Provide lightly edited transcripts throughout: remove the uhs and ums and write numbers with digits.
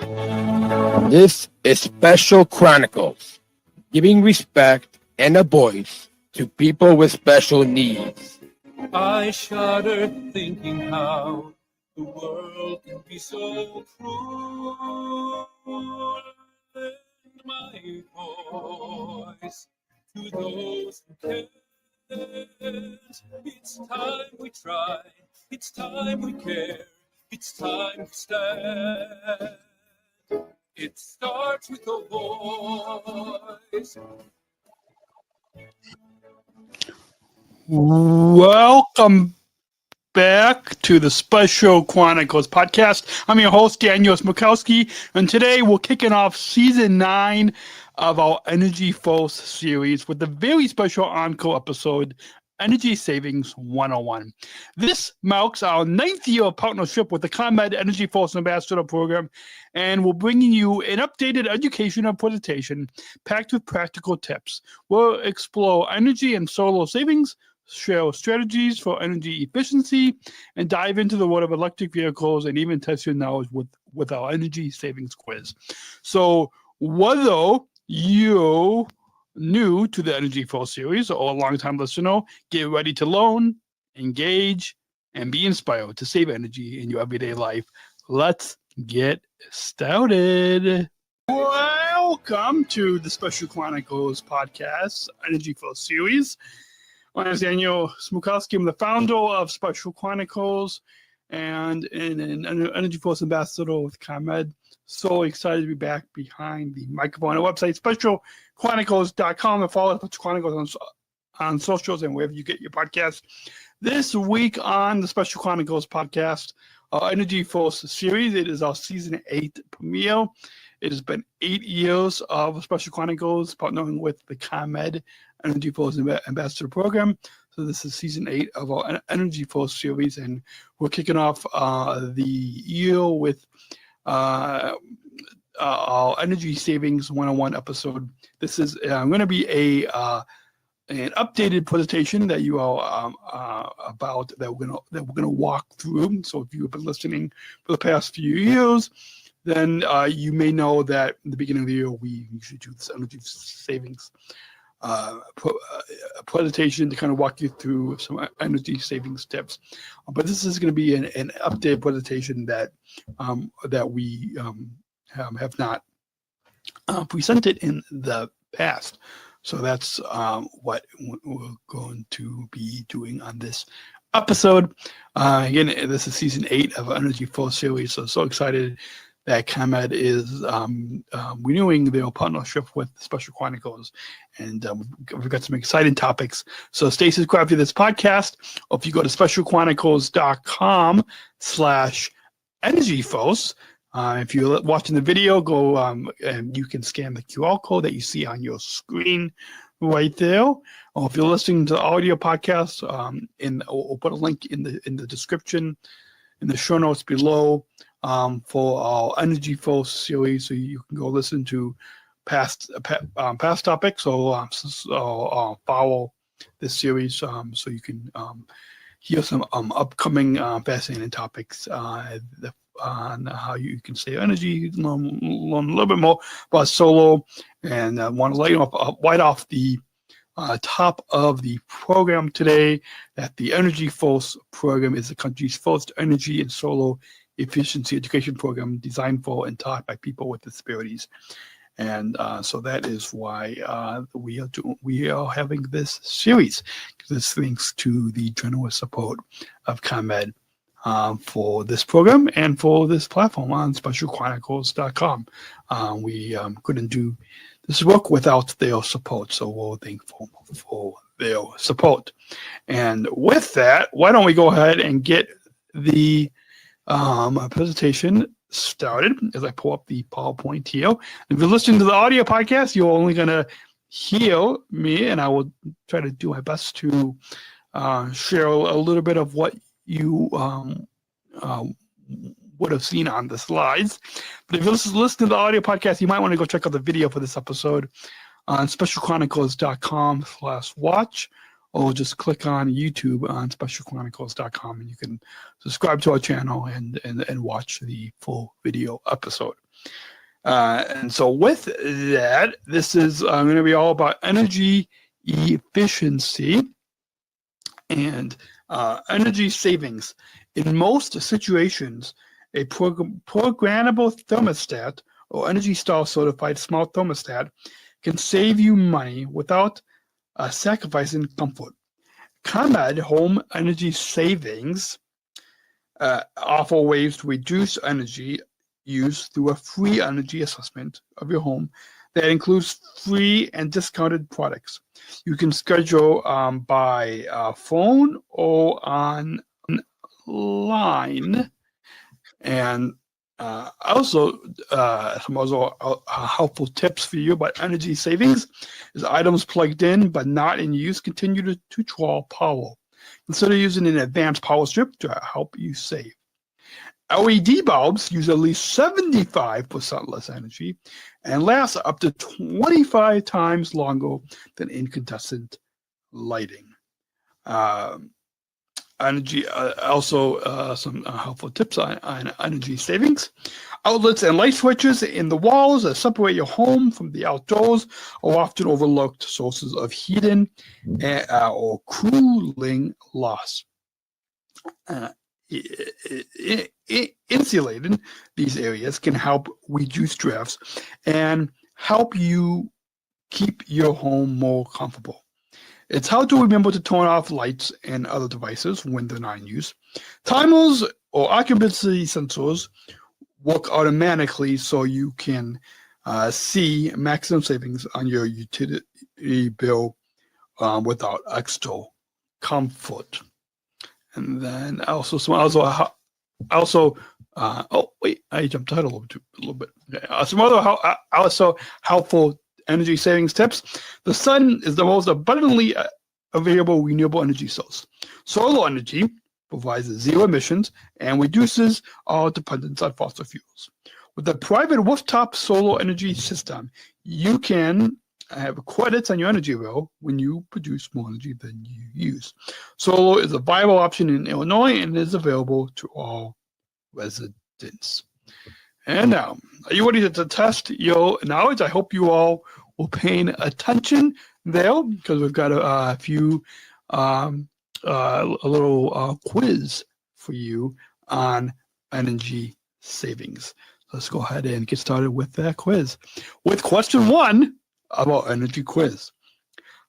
This is Special Chronicles, giving respect and a voice to people with special needs. I shudder thinking how the world can be so cruel. Lend my voice to those who can't. It's time we try, it's time we care, it's time we stand. It starts with a voice. Welcome back to the Special Chronicles podcast. I'm your host, Daniel Smrokowski, and today we're kicking off season 9 of our EnergyForce series with the very special encore episode, Energy Savings 101. This marks our 9th year of partnership with the ComEd EnergyForce Ambassador Program, and we're bringing you an updated educational presentation packed with practical tips. We'll explore energy and solar savings, share strategies for energy efficiency, and dive into the world of electric vehicles and even test your knowledge with our energy savings quiz. So whether you new to the EnergyForce series or a long-time listener, get ready to learn, engage, and be inspired to save energy in your everyday life. Let's get started. Welcome to the Special Chronicles podcast, EnergyForce series. My name is Daniel Smrokowski. I'm the founder of Special Chronicles and an EnergyForce ambassador with ComEd. So excited to be back behind the microphone. Our website, specialchronicles.com, and follow Special Chronicles on socials and wherever you get your podcasts. This week on the Special Chronicles podcast, our EnergyForce series, it is our season 8 premiere. It has been 8 years of Special Chronicles partnering with the ComEd EnergyForce Ambassador Program. So this is season 8 of our EnergyForce series, and we're kicking off the year with our Energy Savings 101 episode. This is going to be an updated presentation that you all about that we're gonna walk through. So if you've been listening for the past few years, then you may know that in the beginning of the year we usually do this energy savings presentation to kind of walk you through some energy savings tips. But this is going to be an updated presentation that we have not presented in the past. So that's what we're going to be doing on this episode. Again, this is season 8 of EnergyForce series. So excited that ComEd is renewing their partnership with Special Chronicles, and we've got some exciting topics. So stay subscribed to this podcast, or if you go to specialchronicles.com/EnergyForce, if you're watching the video, go and you can scan the QR code that you see on your screen right there. Or if you're listening to the audio podcast, we'll put a link in the description, in the show notes below, for our EnergyForce series, so you can go listen to past topics or follow this series, so you can hear some upcoming fascinating topics on how you can save energy, learn a little bit more about solar, and want to lay right off the top of the program today that the EnergyForce program is the country's first energy and solar efficiency education program designed for and taught by people with disabilities. And so that is why we are having this series. This thanks to the generous support of ComEd for this program and for this platform on specialchronicles.com. We couldn't do this work without their support, so we're thankful for their support. And with that, why don't we go ahead and get the presentation started as I pull up the PowerPoint here. If you're listening to the audio podcast, you're only going to hear me, and I will try to do my best to share a little bit of what you would have seen on the slides. But if you're listening to the audio podcast, you might want to go check out the video for this episode on specialchronicles.com/watch, or just click on YouTube on specialchronicles.com, and you can subscribe to our channel and watch the full video episode. And so with that, this is going to be all about energy efficiency and energy savings. In most situations, a programmable thermostat or Energy Star certified smart thermostat can save you money without sacrificing comfort. ComEd Home Energy Savings offer ways to reduce energy use through a free energy assessment of your home that includes free and discounted products. You can schedule by phone or online, and also some other helpful tips for you about energy savings is items plugged in but not in use continue to draw power. Consider using an advanced power strip to help you save. LED bulbs use at least 75% less energy and last up to 25 times longer than incandescent lighting. Also some helpful tips on energy savings. Outlets and light switches in the walls that separate your home from the outdoors are often overlooked sources of heating or cooling loss. Insulating these areas can help reduce drafts and help you keep your home more comfortable. It's how to remember to turn off lights and other devices when they're not in use. Timers or occupancy sensors work automatically so you can see maximum savings on your utility bill without extra comfort. And then also I jumped ahead a little bit. Okay. Some other also helpful energy savings tips. The sun is the most abundantly available renewable energy source. Solar energy provides zero emissions and reduces our dependence on fossil fuels. With a private rooftop solar energy system, you can have credits on your energy bill when you produce more energy than you use. Solar is a viable option in Illinois and is available to all residents. And now, are you ready to test your knowledge? I hope you all were paying attention there because we've got a few, a little quiz for you on energy savings. Let's go ahead and get started with that quiz. With question 1 of our energy quiz.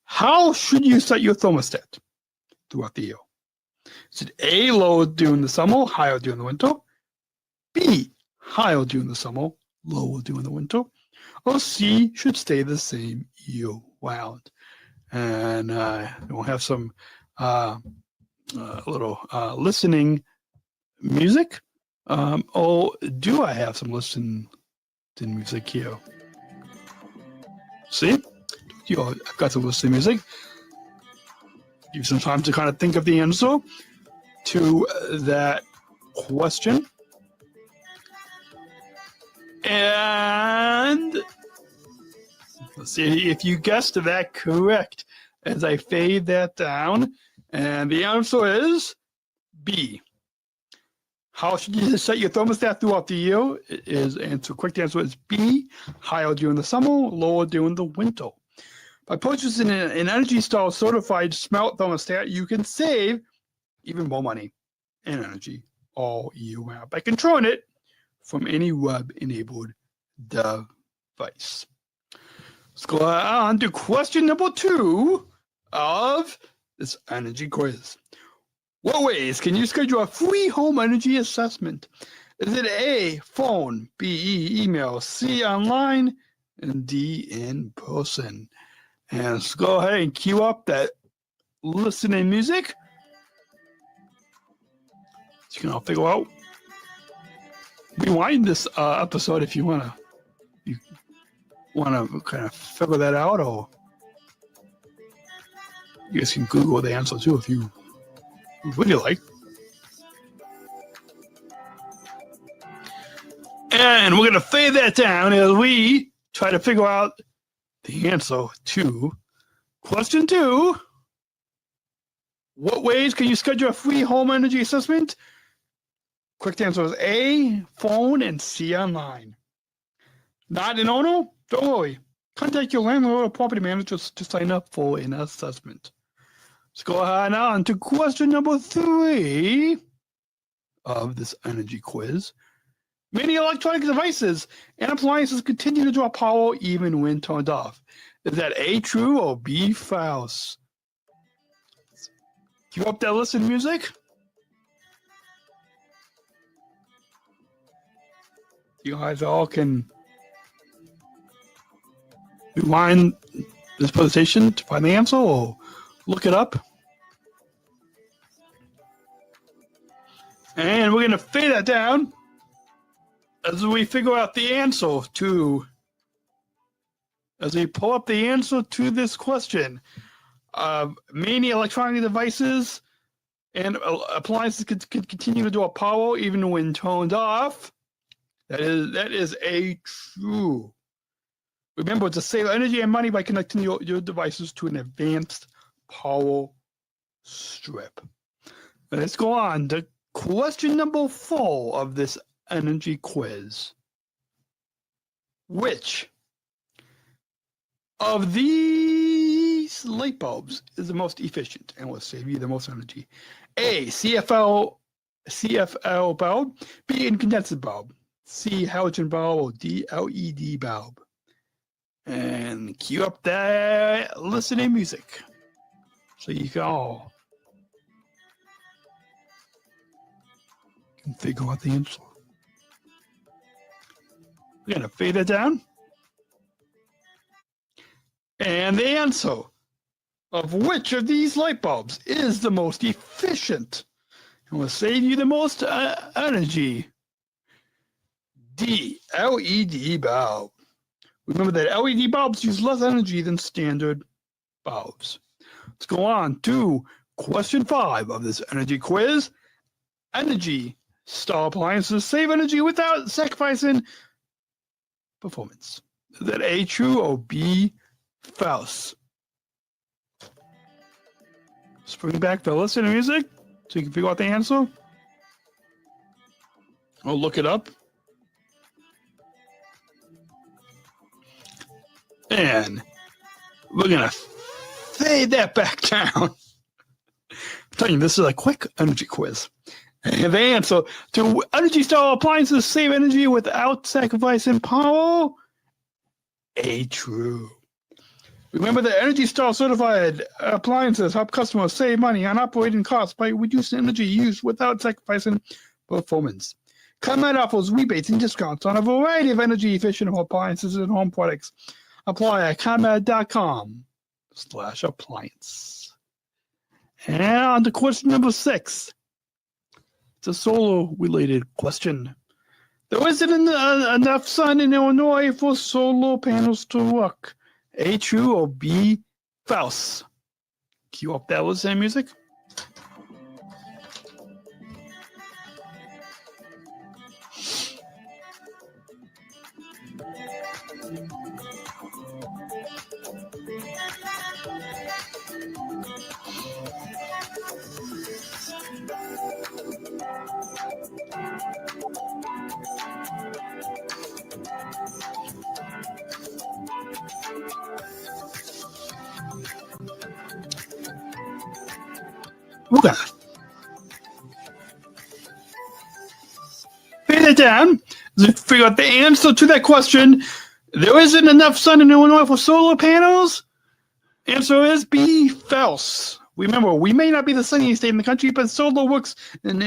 How should you set your thermostat throughout the year? Is it A, lower during the summer, higher during the winter? B, higher during the summer, lower during the winter? Or C, should stay the same year round? And we'll have some little listening music. Or do I have some listening music here? See? I've got some listening music. Give you some time to kind of think of the answer to that question. And let's see if you guessed that correct as I fade that down. And the answer is B. How should you set your thermostat throughout the year? Quick answer is B, higher during the summer, lower during the winter. By purchasing an Energy Star certified smart thermostat, you can save even more money and energy all year round by controlling it from any web-enabled device. Let's go on to question number 2 of this energy quiz. What ways can you schedule a free home energy assessment? Is it A, phone, B, email, C, online, and D, in person? And let's go ahead and cue up that listening music. So you can all figure out. Rewind this episode if you want to kind of figure that out, or you guys can Google the answer too if you really like. And we're going to fade that down as we try to figure out the answer to question 2 What ways can you schedule a free home energy assessment? Correct answer is A, phone, and C, online. Not an owner? Don't worry. Contact your landlord or property manager to sign up for an assessment. Let's go ahead now on to question number 3 of this energy quiz. Many electronic devices and appliances continue to draw power even when turned off. Is that A, true, or B, false? Cue up that listen music. You guys all can rewind this presentation to find the answer or look it up. And we're going to fade that down as we figure out the answer to, as we pull up the answer to this question. Many electronic devices and appliances could continue to draw power even when turned off. That is a true. Remember to save energy and money by connecting your devices to an advanced power strip. Let's go on to question number 4 of this energy quiz. Which of these light bulbs is the most efficient and will save you the most energy? A, CFL bulb, B, incandescent bulb, C, halogen bulb, or D, LED bulb. And cue up that listening music so you can all can figure out the answer. We're going to fade it down. And the answer of which of these light bulbs is the most efficient and will save you the most energy? D, LED bulb. Remember that LED bulbs use less energy than standard bulbs. Let's go on to question 5 of this energy quiz. Energy Star appliances save energy without sacrificing performance. Is that A, true, or B, false? Let's bring back the listening music so you can figure out the answer. Or look it up. And we're going to fade that back down. I'm telling you, this is a quick energy quiz. And the answer to Energy Star appliances save energy without sacrificing power? A, true. Remember that Energy Star certified appliances help customers save money on operating costs by reducing energy use without sacrificing performance. ComEd offers rebates and discounts on a variety of energy efficient appliances and home products. Apply at ComEd.com/appliance. And on to question number 6. It's a solar-related question. There isn't enough sun in Illinois for solar panels to work. A, true, or B, false? Cue up that listening music. We're gonna fade it down to figure out the answer to that question. There isn't enough sun in Illinois for solar panels. Answer is B, false. Remember, we may not be the sunniest state in the country, but solar works in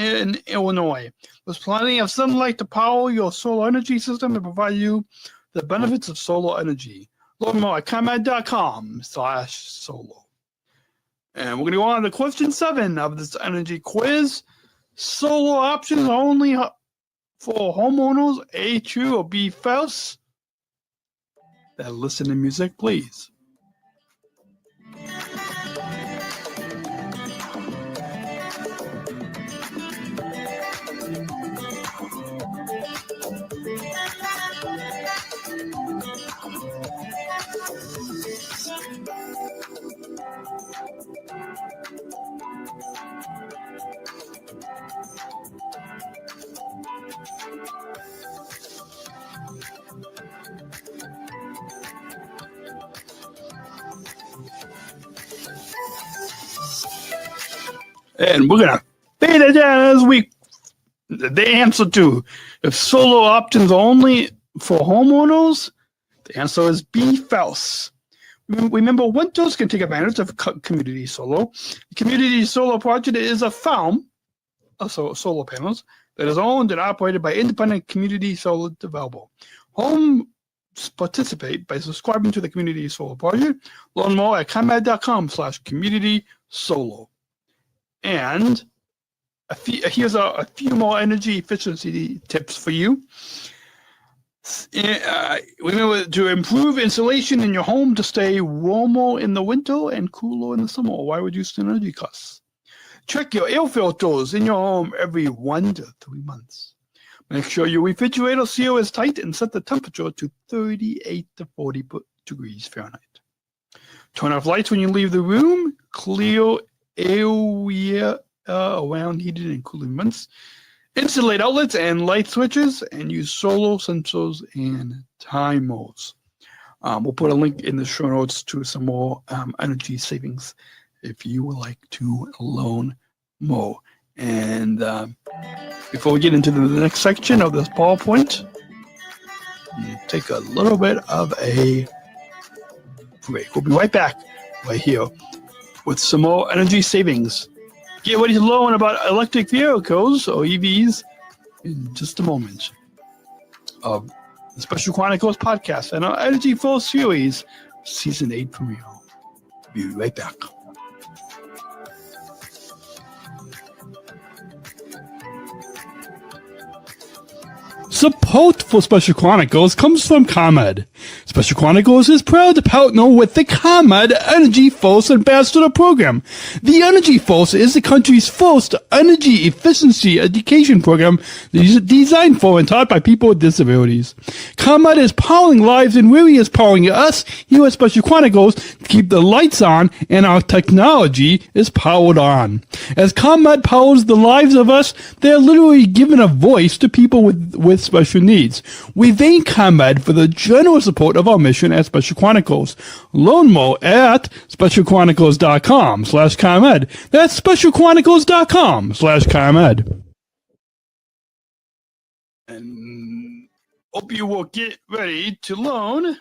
Illinois. There's plenty of sunlight to power your solar energy system and provide you the benefits of solar energy. Learn more at ComEd.com/solar. And we're going to go on to question 7 of this energy quiz. Solar options only for homeowners. A, true, or B, false? That listening music, please. And we're going to fade it down as we the answer to if solar options are only for homeowners, the answer is B, false. Remember, renters can take advantage of community solar. The community solar project is a farm of solar panels that is owned and operated by independent community solar developer. Homes participate by subscribing to the community solar project. Learn more at ComEd.com/community solar. And here's a few more energy efficiency tips for you. Remember to improve insulation in your home to stay warmer in the winter and cooler in the summer while reducing energy costs. Check your air filters in your home every 1 to 3 months. Make sure your refrigerator seal is tight and set the temperature to 38 to 40 degrees Fahrenheit. Turn off lights when you leave the room. Clear area around heated and cooling vents. Insulate outlets and light switches, and use solar sensors and timers. We'll put a link in the show notes to some more energy savings if you would like to learn more. And before we get into the next section of this PowerPoint, take a little bit of a break. We'll be right back right here with some more energy savings. Get ready to learn about electric vehicles, or EVs, in just a moment of the Special Chronicles podcast and our EnergyForce series, Season 8 premiere. Be right back. Support for Special Chronicles comes from ComEd. Special Chronicles is proud to partner with the ComEd EnergyForce Ambassador Program. The EnergyForce is the country's first energy efficiency education program designed for and taught by people with disabilities. ComEd is powering lives, and really is powering us here at Special Chronicles to keep the lights on and our technology is powered on. As ComEd powers the lives of us, they're literally giving a voice to people with special needs. We thank ComEd for the generous support of our mission at Special Chronicles. Learn more at specialchronicles.com/ComEd. That's specialchronicles.com/ComEd. And hope you will get ready to learn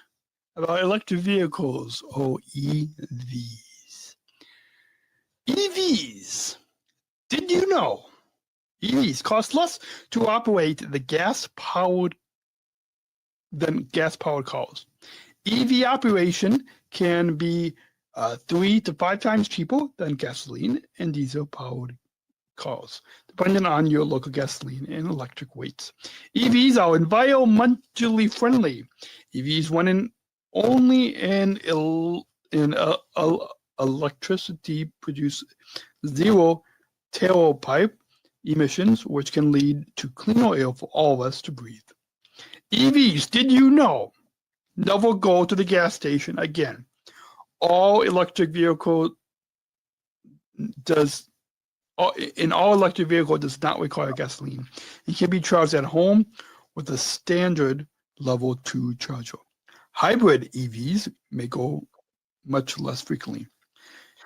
about electric vehicles, or EVs. EVs. Did you know EVs cost less to operate than gas-powered cars? EV operation can be 3 to 5 times cheaper than gasoline and diesel-powered cars, depending on your local gasoline and electric weights. EVs are environmentally friendly. EVs run only in electricity, produce zero tailpipe emissions, which can lead to cleaner air for all of us to breathe. EVs, did you know, never go to the gas station again. All electric vehicle does not require gasoline. It can be charged at home with a standard level 2 charger. Hybrid EVs may go much less frequently.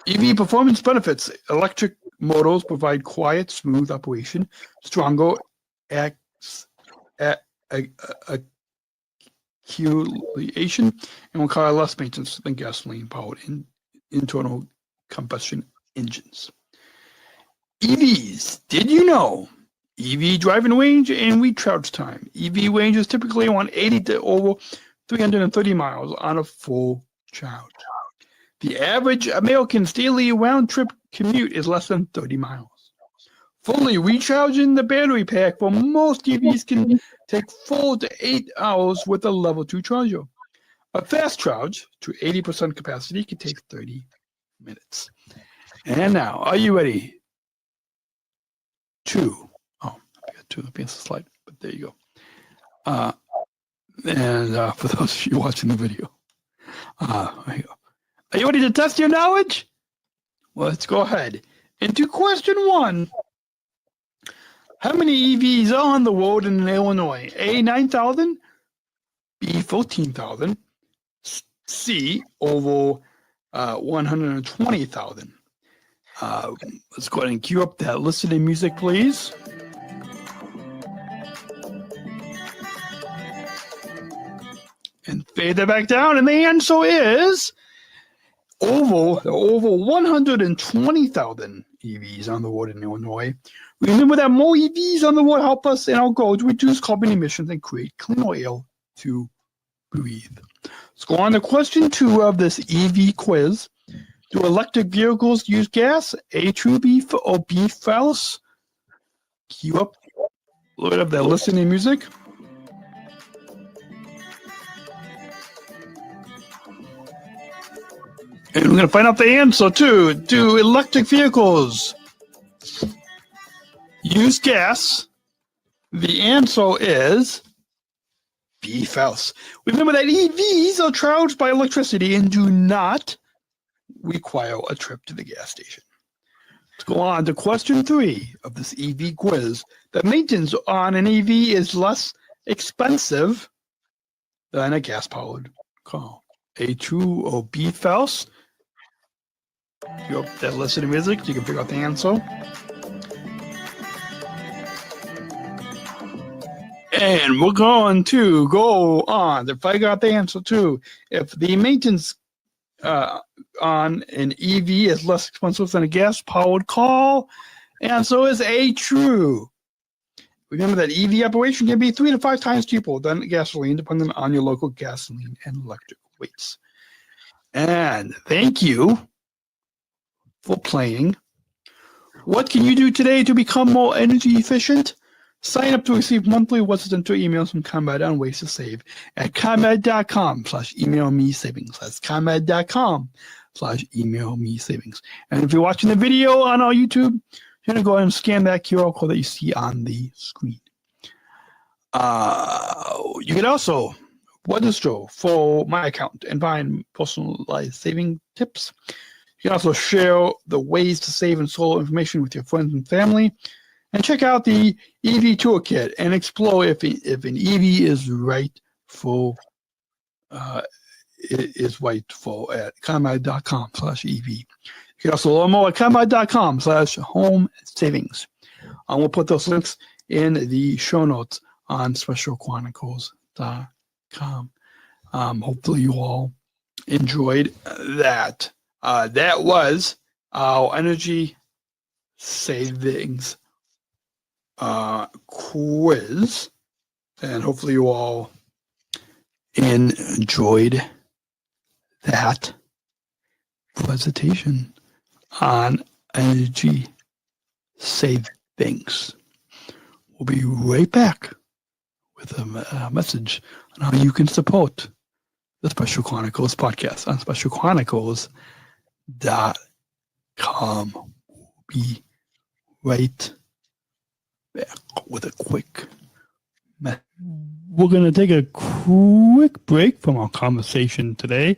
EV performance benefits. Electric motors provide quiet, smooth operation, stronger acceleration, and require less maintenance than gasoline-powered internal combustion engines. EVs, did you know? EV driving range and recharge time. EV range is typically around 80 to over 330 miles on a full charge. The average American's daily round-trip commute is less than 30 miles. Fully recharging the battery pack for most EVs can take 4 to 8 hours with a level 2 charger. A fast charge to 80% capacity can take 30 minutes. And now, are you ready? I got 2 against the slide, but there you go. For those of you watching the video, there you go. Are you ready to test your knowledge? Well, let's go ahead. Into question 1. How many EVs are on the road in Illinois? A, 9,000. B, 14,000. C, over 120,000. Let's go ahead and cue up that listening music, please. And fade that back down. And the answer is over 120,000 EVs on the road in Illinois. Remember that more EVs on the road help us in our goal to reduce carbon emissions and create cleaner air to breathe. Let's go on to question 2 of this EV quiz. Do electric vehicles use gas, A, true, B, or B, false? Cue up a little bit of that listening music. And we're going to find out the answer, too. Do electric vehicles use gas? The answer is B, false. Remember that EVs are charged by electricity and do not require a trip to the gas station. Let's go on to question 3 of this EV quiz. The maintenance on an EV is less expensive than a gas-powered car. A, true, or B, false? You up that listening music, you can figure out the answer. And we're going to go on to figure out the answer too. If the maintenance on an EV is less expensive than a gas-powered car, answer is A, true. Remember that EV operation can be 3 to 5 times cheaper than gasoline, depending on your local gasoline and electric rates. And thank you for playing. What can you do today to become more energy efficient? Sign up to receive monthly residential emails from ComEd on ways to save at ComEd.com/email-me-savings. That's ComEd.com/email-me-savings. And if you're watching the video on our YouTube, you're going to go ahead and scan that QR code that you see on the screen. You can also register for my account and find personalized saving tips. You can also share the ways to save and solar information with your friends and family. And check out the EV Toolkit and explore if an EV is right for at ComEd.com/EV. You can also learn more at ComEd.com/home savings. We'll put those links in the show notes on specialchronicles.com. Hopefully you all enjoyed that. That was our energy savings quiz, and hopefully you all enjoyed that presentation on energy savings. We'll be right back with a message on how you can support the Special Chronicles podcast on specialchronicles.com. We'll be right back with a quick message. We're going to take a quick break from our conversation today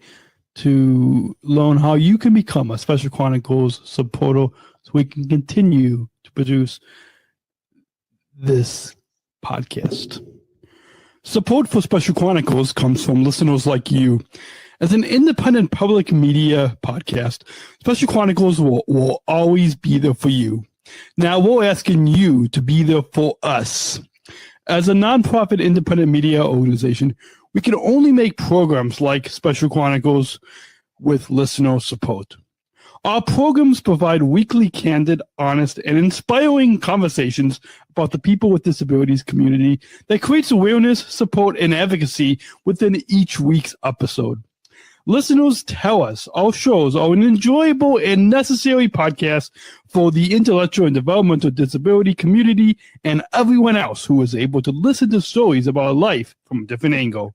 to learn how you can become a Special Chronicles supporter so we can continue to produce this podcast. Support for Special Chronicles comes from listeners like you. As an independent public media podcast, Special Chronicles will always be there for you. Now we're asking you to be there for us. As a nonprofit independent media organization, we can only make programs like Special Chronicles with listener support. Our programs provide weekly, candid, honest, and inspiring conversations about the people with disabilities community that creates awareness, support, and advocacy within each week's episode. Listeners tell us our shows are an enjoyable and necessary podcast for the intellectual and developmental disability community and everyone else who is able to listen to stories about life from a different angle.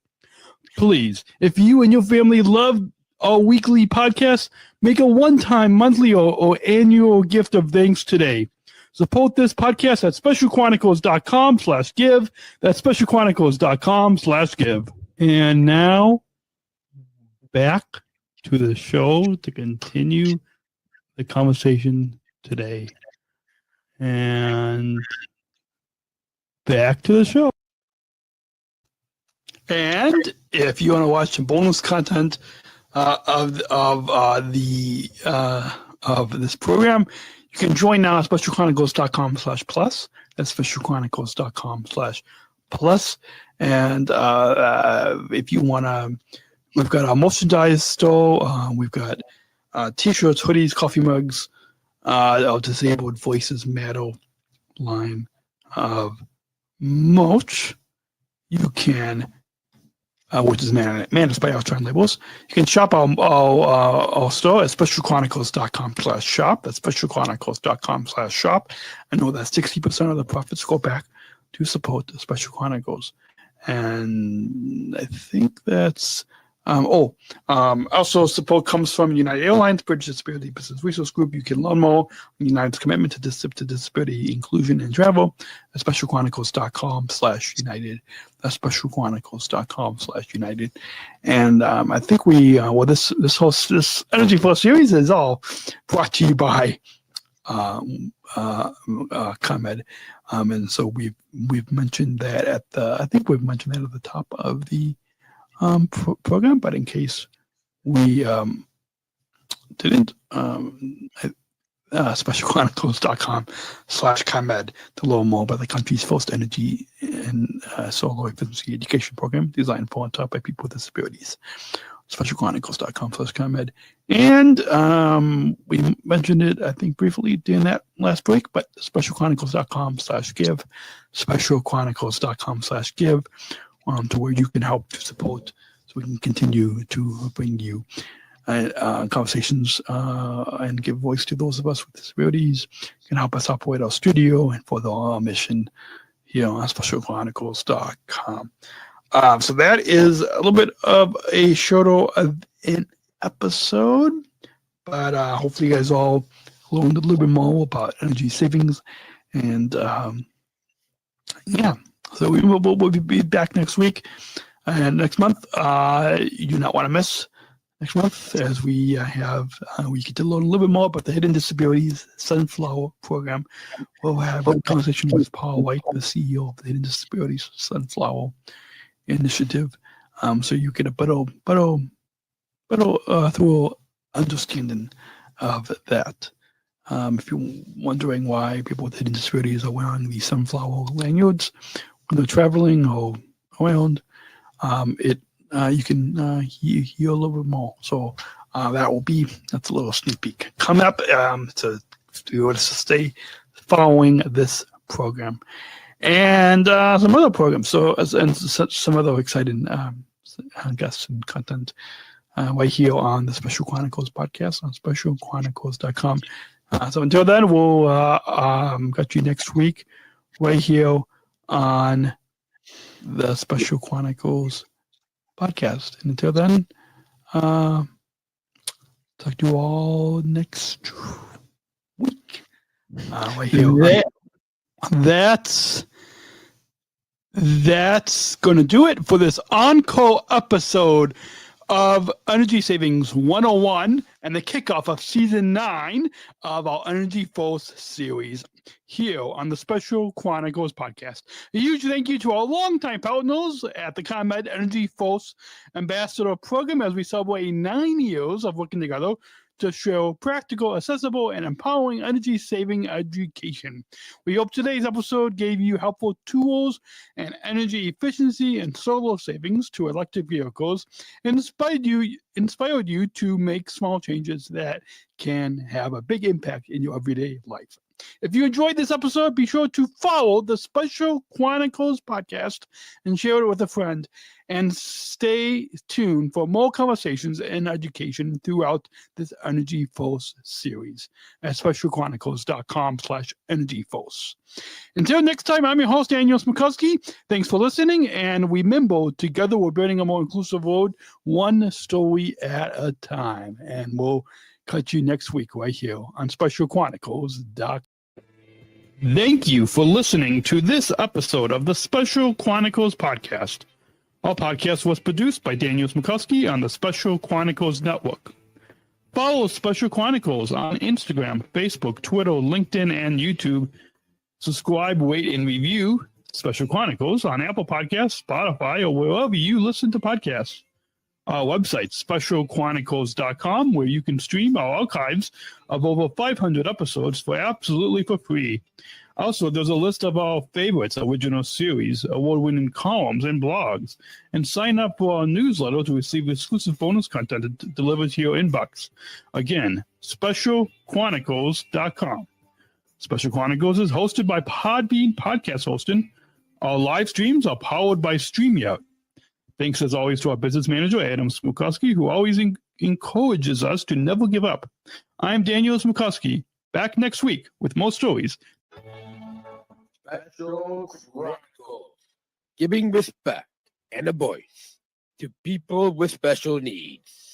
Please, if you and your family love our weekly podcast, make a one-time, monthly, or annual gift of thanks today. Support this podcast at specialchronicles.com/give. That's specialchronicles.com/give. And now, back to the show to continue the conversation today. And back to the show. And if you want to watch some bonus content of the of this program. You can join now at specialchronicles.com/plus. That's specialchronicles.com/plus. And if you want to, we've got our merchandise store. We've got T-shirts, hoodies, coffee mugs, our Disabled Voices Matter line of merch. You can, which is managed by our turn labels. You can shop our store at specialchronicles.com/shop. That's specialchronicles.com/shop. I know that 60% of the profits go back to support the Special Chronicles. And I think that's also support comes from United Airlines, Bridge Disability Business Resource Group. You can learn more on United's commitment to disability inclusion and travel at specialchronicles.com/United. That's specialchronicles.com/United. And I think this EnergyForce series is all brought to you by ComEd. And so we've mentioned that at the top of the program, but in case we didn't, specialchronicles.com/ComEd to learn more about the country's first energy and solar efficiency education program designed for and taught by people with disabilities. specialchronicles.com/ComEd. And we mentioned it, I think, briefly during that last break, but specialchronicles.com/give, specialchronicles.com/give, to where you can help to support so we can continue to bring you conversations and give voice to those of us with disabilities. You can help us operate our studio and further our mission here on specialchronicles.com. So that is a little bit of a shorter of an episode, but hopefully you guys all learned a little bit more about energy savings. And so we'll be back next week and next month. You do not want to miss next month, as we get to learn a little bit more about the Hidden Disabilities Sunflower Program. We'll have a conversation with Paul White, the CEO of the Hidden Disabilities Sunflower Initiative, so you get a better thorough understanding of that. If you're wondering why people with hidden disabilities are wearing these sunflower lanyards when they're traveling or around, you can hear a little bit more. So that's a little sneak peek coming up to stay following this program and some other programs. And some other exciting guests and content right here on the Special Chronicles podcast on specialchronicles.com. So until then, we'll got you next week right here on the Special Chronicles podcast. And until then, talk to you all next week. Right here. That's going to do it for this encore episode of Energy Savings 101 and the kickoff of Season 9 of our EnergyForce series here on the Special Chronicles podcast. A huge thank you to our longtime partners at the ComEd EnergyForce Ambassador Program as we celebrate 9 years of working together to show practical, accessible, and empowering energy-saving education. We hope today's episode gave you helpful tools and energy efficiency and solar savings to electric vehicles and inspired you to make small changes that can have a big impact in your everyday life. If you enjoyed this episode, be sure to follow the Special Chronicles podcast and share it with a friend. And stay tuned for more conversations and education throughout this EnergyForce series at specialchronicles.com/EnergyForce. Until next time, I'm your host, Daniel Smrokowski. Thanks for listening. And remember, together we're building a more inclusive world, one story at a time. And we'll catch you next week right here on specialchronicles.com. Thank you for listening to this episode of the Special Chronicles podcast. Our podcast was produced by Daniel Smrokowski on the Special Chronicles Network. Follow Special Chronicles on Instagram, Facebook, Twitter, LinkedIn, and YouTube. Subscribe, rate, and review Special Chronicles on Apple Podcasts, Spotify, or wherever you listen to podcasts. our website, specialchronicles.com, where you can stream our archives of over 500 episodes absolutely for free. Also, there's a list of our favorites, original series, award-winning columns, and blogs. And sign up for our newsletter to receive exclusive bonus content delivered to your inbox. Again, specialchronicles.com. Special Chronicles is hosted by Podbean Podcast Hosting. Our live streams are powered by StreamYard. Thanks, as always, to our business manager, Daniel Smrokowski, who always encourages us to never give up. I'm Daniel Smrokowski, back next week with more stories. Special Chronicles, giving respect and a voice to people with special needs.